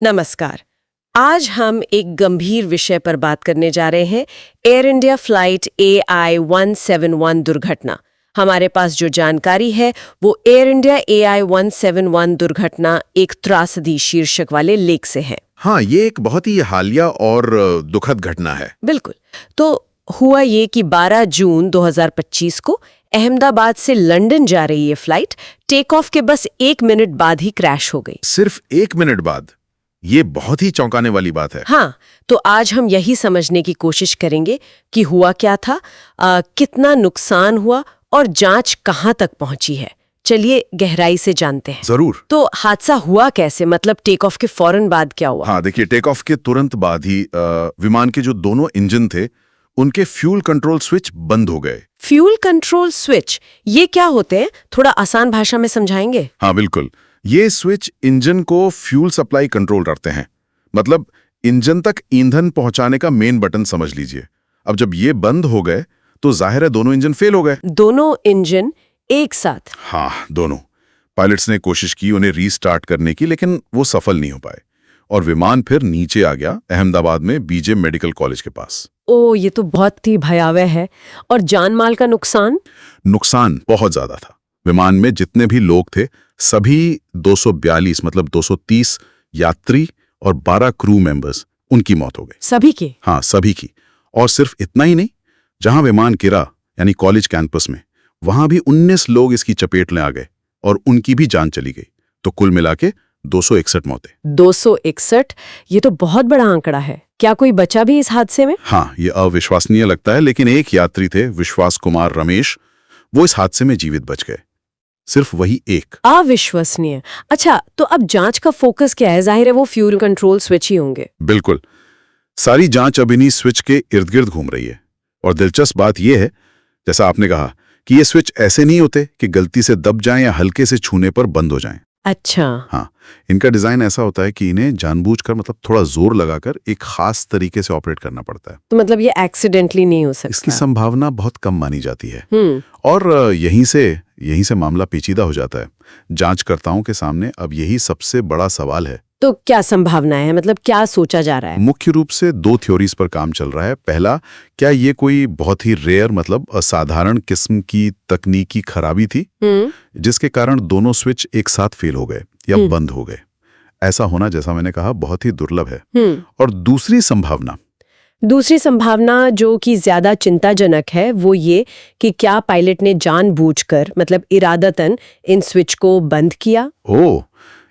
नमस्कार। आज हम एक गंभीर विषय पर बात करने जा रहे हैं, एयर इंडिया फ्लाइट AI-171 दुर्घटना। हमारे पास जो जानकारी है वो एयर इंडिया AI-171 दुर्घटना एक त्रासदी शीर्षक वाले लेख से है। हाँ, ये एक बहुत ही हालिया और दुखद घटना है। बिल्कुल। तो हुआ ये कि 12 जून 2025 को अहमदाबाद से लंदन जा रही ये फ्लाइट टेक ऑफ के बस 1 मिनट बाद ही क्रैश हो गई। सिर्फ 1 मिनट बाद? ये बहुत ही चौंकाने वाली बात है। हाँ, तो आज हम यही समझने की कोशिश करेंगे कि हुआ क्या था, कितना नुकसान हुआ और जांच कहाँ तक पहुंची है। चलिए गहराई से जानते हैं। जरूर। तो हादसा हुआ कैसे, मतलब टेक ऑफ के फौरन बाद क्या हुआ? हाँ, देखिए, टेक ऑफ के तुरंत बाद ही विमान के जो दोनों इंजन थे उनके फ्यूल कंट्रोल स्विच बंद हो गए। फ्यूल कंट्रोल स्विच, ये क्या होते हैं? थोड़ा आसान भाषा में समझाएंगे? हाँ बिल्कुल, ये स्विच इंजन को फ्यूल सप्लाई कंट्रोल करते हैं। मतलब इंजन तक ईंधन पहुंचाने का मेन बटन समझ लीजिए। अब जब ये बंद हो गए तो जाहिर है दोनों इंजन फेल हो गए। दोनों इंजन एक साथ? हाँ, दोनों। पायलट्स ने कोशिश की उन्हें रीस्टार्ट करने की, लेकिन वो सफल नहीं हो पाए और विमान फिर नीचे आ गया अहमदाबाद में बीजे मेडिकल कॉलेज के पास। ओ, ये तो बहुत ही भयावह है। और जान माल का नुकसान? नुकसान बहुत ज्यादा था। विमान में जितने भी लोग थे सभी 242 मतलब 230 यात्री और 12 क्रू मेंबर्स, उनकी मौत हो गई। सभी की? हाँ, सभी की। और सिर्फ इतना ही नहीं, जहां विमान गिरा यानी कॉलेज कैंपस में, वहां भी 19 लोग इसकी चपेट में आ गए और उनकी भी जान चली गई। तो कुल मिला के 261 मौतें। 261? ये तो बहुत बड़ा आंकड़ा है। क्या कोई बचा भी इस हादसे में? हाँ, ये अविश्वसनीय लगता है, लेकिन एक यात्री थे, विश्वास कुमार रमेश, वो इस हादसे में जीवित बच गए। सिर्फ वही एक। अविश्वसनीय। अच्छा, तो अब जांच का फोकस क्या है? जाहिर है वो फ्यूल कंट्रोल स्विच ही होंगे। बिल्कुल। सारी जांच अब इन्हीं स्विच के इर्द गिर्द घूम रही है। और दिलचस्प बात यह है, जैसा आपने कहा, कि ये स्विच ऐसे नहीं होते कि गलती से दब जाएं या हल्के से छूने पर बंद हो जाएं। अच्छा। हाँ, इनका डिजाइन ऐसा होता है कि इन्हें जानबूझकर, मतलब थोड़ा जोर लगाकर एक खास तरीके से ऑपरेट करना पड़ता है। तो मतलब ये एक्सीडेंटली नहीं हो सकता? इसकी संभावना बहुत कम मानी जाती है। और यहीं से मामला पेचीदा हो जाता है। जांचकर्ताओं के सामने अब यही सबसे बड़ा सवाल है। तो क्या संभावनाएं है, मतलब क्या सोचा जा रहा है? मुख्य रूप से 2 थ्योरीज पर काम चल रहा है। पहला, क्या ये कोई बहुत ही रेयर, मतलब असाधारण किस्म की तकनीकी खराबी थी जिसके कारण दोनों स्विच एक साथ फेल हो गए या बंद हो गए। ऐसा होना, जैसा मैंने कहा, बहुत ही दुर्लभ है। और दूसरी संभावना जो कि ज्यादा चिंताजनक है वो ये कि क्या पायलट ने जानबूझकर, मतलब इरादतन, इन स्विच को बंद किया? ओह,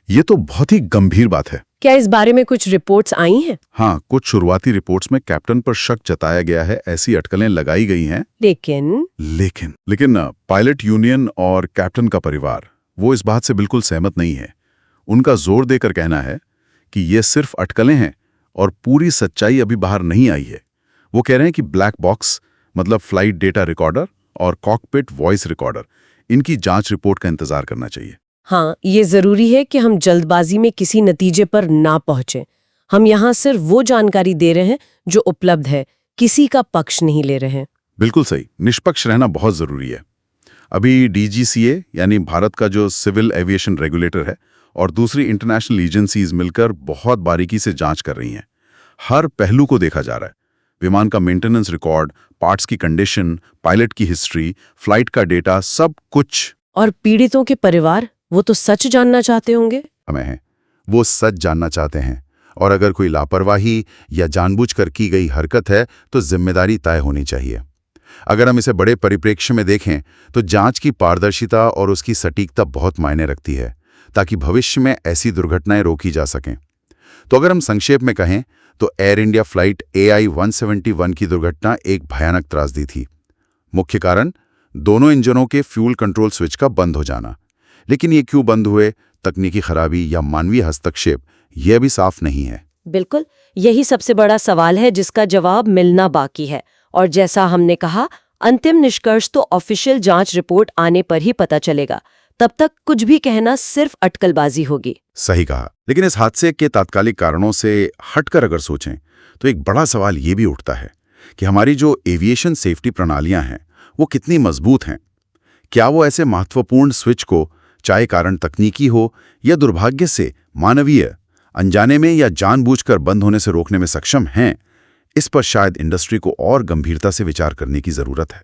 ये तो बहुत ही गंभीर बात है। क्या इस बारे में कुछ रिपोर्ट्स आई हैं? हाँ, कुछ शुरुआती रिपोर्ट्स में कैप्टन पर शक जताया गया है, ऐसी अटकलें लगाई गई हैं। लेकिन पायलट यूनियन और कैप्टन का परिवार, वो इस बात से बिल्कुल सहमत नहीं है। उनका जोर देकर कहना है कि ये सिर्फ अटकलें हैं और पूरी सच्चाई अभी बाहर नहीं आई है। वो कह रहे हैं कि ब्लैक बॉक्स, मतलब फ्लाइट डेटा रिकॉर्डर और कॉकपिट वॉइस रिकॉर्डर, इनकी जांच रिपोर्ट का इंतजार करना चाहिए। हाँ, ये जरूरी है कि हम जल्दबाजी में किसी नतीजे पर ना पहुंचे। हम यहाँ सिर्फ वो जानकारी दे रहे हैं जो उपलब्ध है, किसी का पक्ष नहीं ले रहे हैं। बिल्कुल सही, निष्पक्ष रहना बहुत जरूरी है। अभी DGCA यानी भारत का जो सिविल एविएशन रेगुलेटर है और दूसरी इंटरनेशनल एजेंसीज मिलकर बहुत बारीकी से जांच कर रही हैं। हर पहलू को देखा जा रहा है। विमान का मेंटेनेंस रिकॉर्ड, पार्ट्स की कंडीशन, पायलट की हिस्ट्री, फ्लाइट का डेटा, सब कुछ। और पीड़ितों के परिवार, वो तो सच जानना चाहते होंगे। वो सच जानना चाहते हैं, और अगर कोई लापरवाही या जानबूझकर की गई हरकत है तो जिम्मेदारी तय होनी चाहिए। अगर हम इसे बड़े परिप्रेक्ष्य में देखें तो जांच की पारदर्शिता और उसकी सटीकता बहुत मायने रखती है, ताकि भविष्य में ऐसी दुर्घटनाएं रोकी जा सकें। तो अगर हम संक्षेप में कहें तो एयर इंडिया फ्लाइट AI-171 की दुर्घटना एक भयानक त्रासदी थी। मुख्य कारण दोनों इंजनों के फ्यूल कंट्रोल स्विच का बंद हो जाना। लेकिन ये क्यों बंद हुए, तकनीकी खराबी या मानवीय हस्तक्षेप, यह भी साफ नहीं है। बिल्कुल, यही सबसे बड़ा सवाल है जिसका जवाब मिलना बाकी है। और जैसा हमने कहा, अंतिम निष्कर्ष तो ऑफिशियल जांच रिपोर्ट आने पर ही पता चलेगा। तब तक कुछ भी कहना सिर्फ अटकलबाजी होगी। सही कहा। लेकिन इस हादसे के तात्कालिक कारणों से हटकर अगर सोचें तो एक बड़ा सवाल ये भी उठता है कि हमारी जो एविएशन सेफ्टी प्रणालियां हैं वो कितनी मजबूत हैं। क्या वो ऐसे महत्वपूर्ण स्विच को, चाहे कारण तकनीकी हो या दुर्भाग्य से मानवीय, अनजाने में या जानबूझकर बंद होने से रोकने में सक्षम हैं, इस पर शायद इंडस्ट्री को और गंभीरता से विचार करने की जरूरत है।